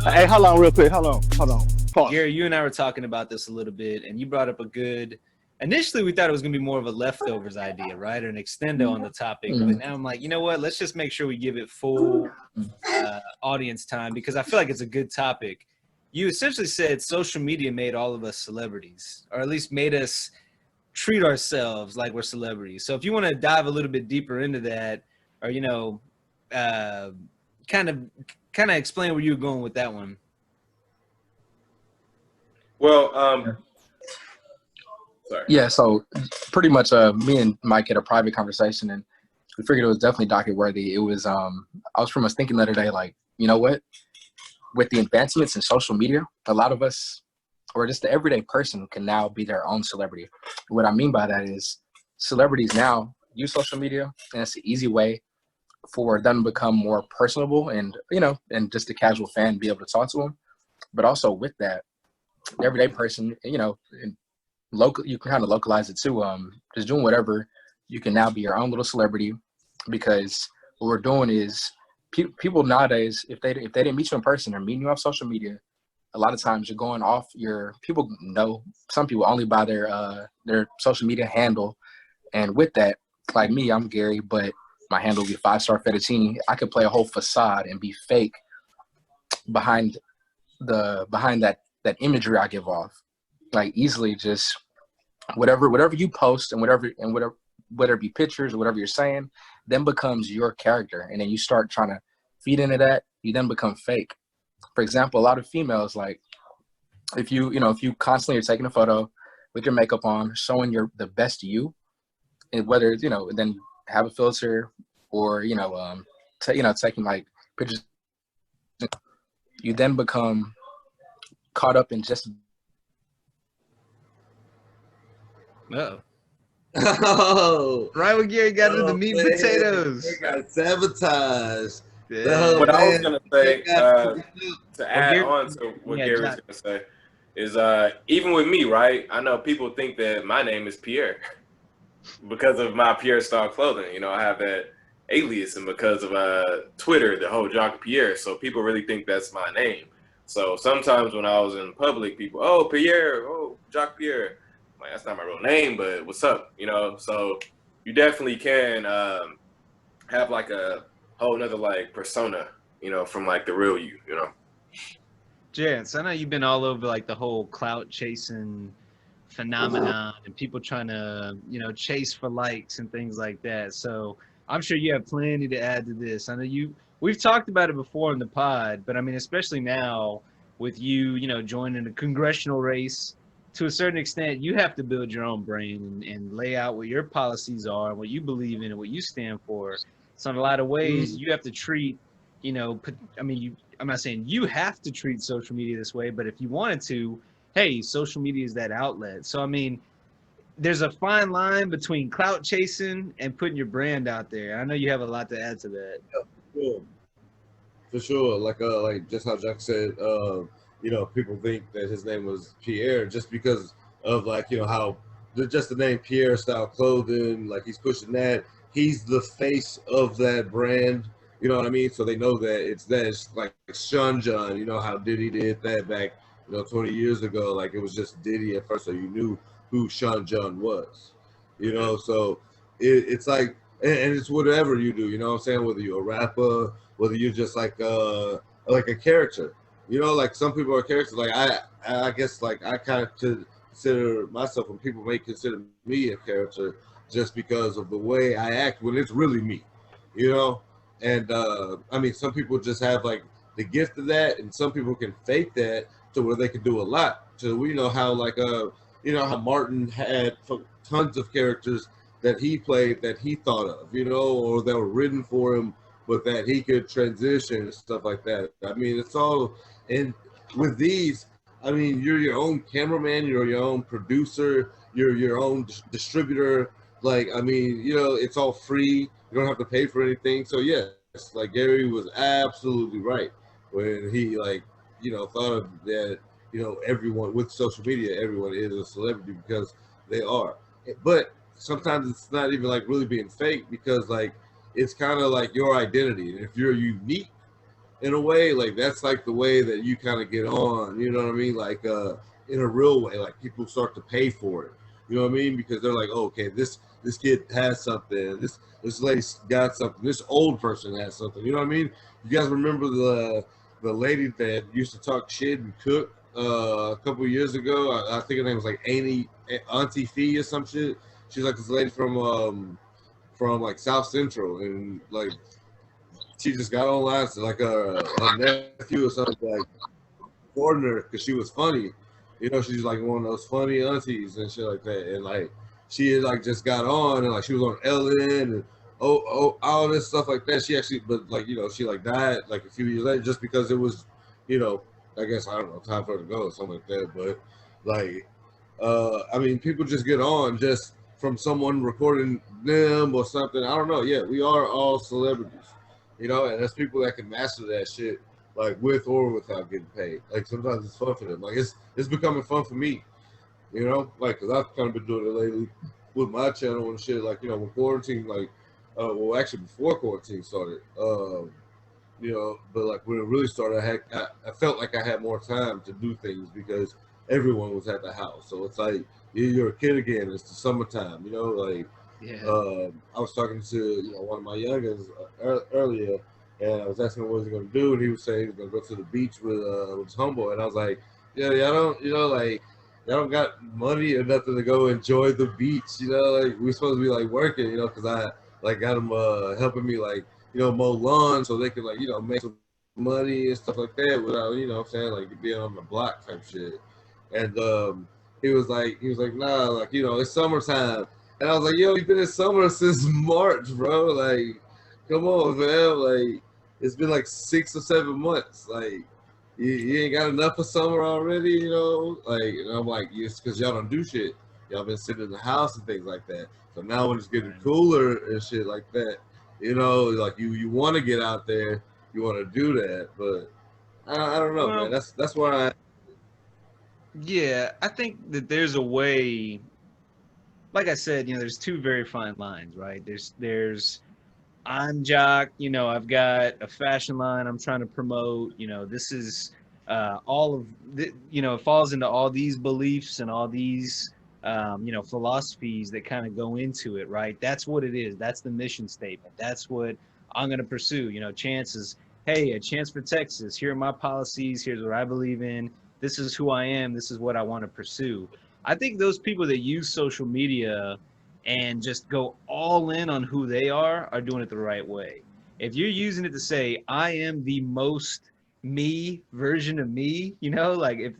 Hey, hold on real quick. Hold on. Pause. Gary, you and I were talking about this a little bit, and you brought up a good. Initially, we thought it was going to be more of a leftovers idea, right, or an extendo on the topic. But now I'm like, you know what? Let's just make sure we give it full audience time because I feel like it's a good topic. You essentially said social media made all of us celebrities, or at least made us treat ourselves like we're celebrities. So if you want to dive a little bit deeper into that, or kind of explain where you were going with that one. Well, sorry. Yeah, so pretty much me and Mike had a private conversation and we figured it was definitely docket worthy. It was I was pretty much thinking the other day, like, you know what? With the advancements in social media, a lot of us, or just the everyday person, can now be their own celebrity. What I mean by that is celebrities now use social media, and it's an easy way for them to become more personable and, and just a casual fan be able to talk to them. But also with that, the everyday person, and local, you can kind of localize it too. Just doing whatever, you can now be your own little celebrity, because what we're doing is people nowadays, if they didn't meet you in person, they're meeting you off social media. A lot of times you're going off people know, some people only by their social media handle. And with that, like me, I'm Gary, but my handle will be 5-star fettuccine. I could play a whole facade and be fake behind that imagery I give off. Like easily just whatever you post and whatever it be pictures or whatever you're saying, then becomes your character. And then you start trying to feed into that, you then become fake. For example, a lot of females, like if you constantly are taking a photo with your makeup on, showing the best you, and whether then have a filter or taking like pictures, you then become caught up in just Oh, right when Gary got into the meat and potatoes. They got sabotaged. Yeah. What I was gonna say to add Gary- on to what yeah, Gary was gonna say is even with me, right? I know people think that my name is Pierre because of my Pierre style clothing. I have that alias, and because of Twitter, the whole Jacques Pierre. So people really think that's my name. So sometimes when I was in public, people, oh Pierre, oh Jacques Pierre. Like, that's not my real name, but what's up? So you definitely can have like a whole nother like persona, from like the real you, Jance, I know you've been all over like the whole clout chasing phenomenon and people trying to, chase for likes and things like that. So I'm sure you have plenty to add to this. I know we've talked about it before in the pod, but I mean, especially now with you, joining the congressional race, to a certain extent, you have to build your own brand and lay out what your policies are and what you believe in and what you stand for. So in a lot of ways, you have to treat, I'm not saying you have to treat social media this way, but if you wanted to, hey, social media is that outlet. So, I mean, there's a fine line between clout chasing and putting your brand out there. I know you have a lot to add to that. Yeah, for sure. Like just how Jack said, people think that his name was Pierre just because of how just the name Pierre style clothing, like he's pushing that. He's the face of that brand. You know what I mean? So they know that it's like Sean John, how Diddy did that back, 20 years ago. Like it was just Diddy at first, so you knew who Sean John was. So it's like, and it's whatever you do, what I'm saying? Whether you're a rapper, whether you're just like a character. Like some people are characters. Like I guess like I kind of consider myself, and people may consider me a character just because of the way I act when it's really me, And I mean, some people just have like the gift of that, and some people can fake that to where they can do a lot. So we know how how Martin had tons of characters that he played that he thought of, or that were written for him, but that he could transition and stuff like that. I mean, it's all, and with these, I mean, you're your own cameraman, you're your own producer, you're your own distributor. Like, I mean, it's all free. You don't have to pay for anything. So yes, like Gary was absolutely right when he thought of that, everyone with social media, everyone is a celebrity because they are. But sometimes it's not even like really being fake because like it's kind of like your identity. And if you're unique in a way, like that's like the way that you kind of get on, you know what I mean? Like in a real way, like people start to pay for it. You know what I mean? Because they're like, oh, okay, this kid has something, this lady's got something, this old person has something. You know what I mean? You guys remember the lady that used to talk shit and cook a couple of years ago? I think her name was like Auntie Fee or some shit. She's like this lady from like South Central, and like she just got online to like a nephew or something like ordinary because she was funny. You know, she's like one of those funny aunties and shit like that. And like she had like just got on and like she was on Ellen and all this stuff like that. She actually, but like, you know, she like died like a few years later just because it was, you know, I guess I don't know, time for her to go or something like that. But like I mean, people just get on just from someone recording them or something. I don't know. Yeah, we are all celebrities, you know, and there's people that can master that shit, like with or without getting paid. Like sometimes it's fun for them. Like it's becoming fun for me, you know, like because I've kind of been doing it lately with my channel and shit. Like, you know, when quarantine, like, well, actually before quarantine started, you know, but like when it really started, I felt like I had more time to do things because everyone was at the house. So it's like you're a kid again. It's the summertime, you know. Like I was talking to, you know, one of my youngins earlier, and I was asking him what he was going to do, and he was saying he was going to go to the beach with his homeboy, and I was like, yeah, y'all don't, you know, like y'all don't got money or nothing to go enjoy the beach, you know. Like we're supposed to be like working, you know, because I like got him helping me like, you know, mow lawns so they could like, you know, make some money and stuff like that without, you know what I'm saying, like being on the block type shit. And he was like, nah, like, you know, it's summertime. And I was like, yo, you've been in summer since March, bro. Like, come on, man. Like, it's been like 6 or 7 months. Like, you ain't got enough of summer already, you know? Like, and I'm like, it's because y'all don't do shit. Y'all been sitting in the house and things like that. So now when it's getting cooler and shit like that, you know, like you want to get out there, you want to do that, but I don't know, man. That's why Yeah, I think that there's a way. Like I said, you know, there's two very fine lines, right? There's I'm Jock, you know, I've got a fashion line I'm trying to promote. You know, this is all of the, you know, it falls into all these beliefs and all these you know, philosophies that kind of go into it, right? That's what it is. That's the mission statement. That's what I'm going to pursue. You know, chances, hey, a chance for Texas. Here are my policies. Here's what I believe in. This is who I am. This is what I want to pursue. I think those people that use social media and just go all in on who they are doing it the right way. If you're using it to say, I am the most me version of me, you know, like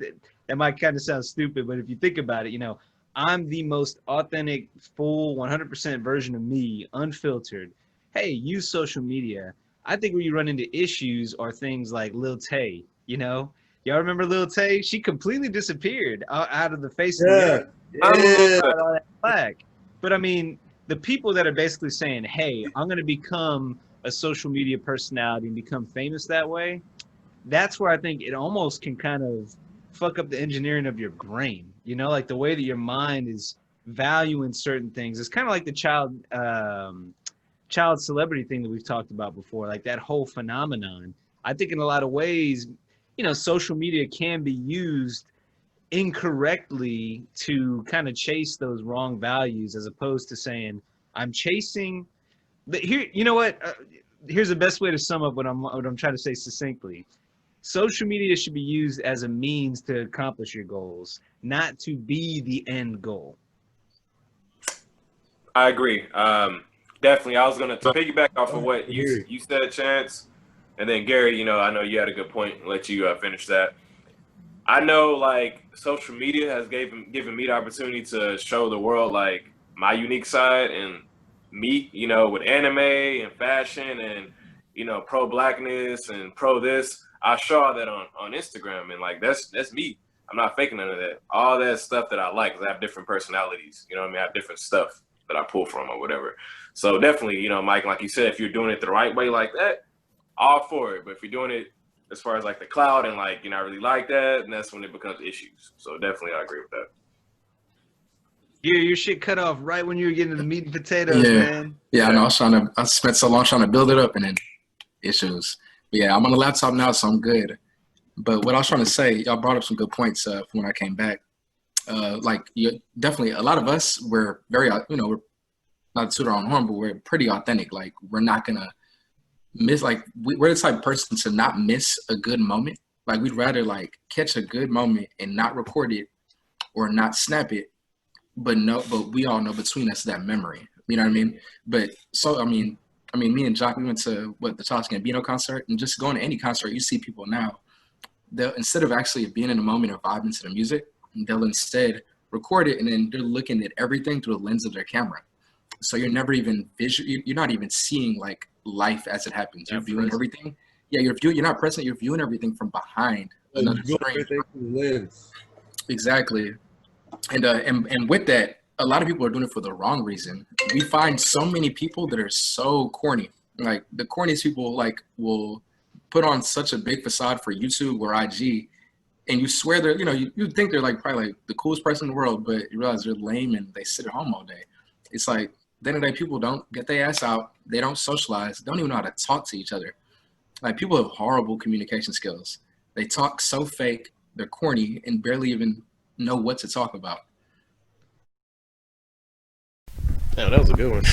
that might kind of sound stupid, but if you think about it, you know, I'm the most authentic, full 100% version of me, unfiltered. Hey, use social media. I think where you run into issues are things like Lil Tay, you know? Y'all remember Lil Tay? She completely disappeared out of the face of the earth. All that flag. But I mean, the people that are basically saying, hey, I'm going to become a social media personality and become famous that way, that's where I think it almost can kind of fuck up the engineering of your brain. You know, like the way that your mind is valuing certain things. It's kind of like the child celebrity thing that we've talked about before, like that whole phenomenon. I think in a lot of ways, you know, social media can be used incorrectly to kind of chase those wrong values, as opposed to saying, I'm chasing. But here, you know what? Here's the best way to sum up what I'm trying to say succinctly. Social media should be used as a means to accomplish your goals, not to be the end goal. I agree. Definitely. I was going to piggyback off of what you said, Chance. And then Gary, you know, I know you had a good point. Let you finish that. I know, like, social media has given me the opportunity to show the world, like, my unique side and me, you know, with anime and fashion and, you know, pro-blackness and pro-this. I show all that on Instagram, and, like, that's me. I'm not faking none of that. All that stuff that I like, 'cause I have different personalities, you know what I mean? I have different stuff that I pull from or whatever. So definitely, you know, Mike, like you said, if you're doing it the right way like that, all for it. But if you're doing it as far as like the cloud and like you're not really like that, and that's when it becomes issues. So definitely, I agree with that. Yeah, your shit cut off right when you were getting to the meat and potatoes, man. Yeah, I know. I spent so long trying to build it up, and then issues. Yeah, I'm on the laptop now, so I'm good. But what I was trying to say, y'all brought up some good points from when I came back. Like, you definitely, a lot of us, we're very, we're not to our own horn, but we're pretty authentic. Like, we're not gonna miss. Like, we're the type of person to not miss a good moment. Like, we'd rather like catch a good moment and not record it or not snap it, but we all know between us that memory. You know what I mean? But so me and Jock, we went to the Childish Gambino concert, and just going to any concert, you see people now, they'll, instead of actually being in the moment or vibing to the music, they'll instead record it, and then they're looking at everything through the lens of their camera. So you're never even you're not even seeing like life as it happens. You're viewing everything. Yeah, you're not present. You're viewing everything from behind another screen. Lens. Exactly. And with that, a lot of people are doing it for the wrong reason. We find so many people that are so corny. Like the corniest people will put on such a big facade for YouTube or IG, and you swear they're, you think they're like probably like the coolest person in the world, but you realize they're lame and they sit at home all day. It's like, at the end of the day, people don't get their ass out. They don't socialize. Don't even know how to talk to each other. Like, people have horrible communication skills. They talk so fake, they're corny, and barely even know what to talk about. Yeah, that was a good one.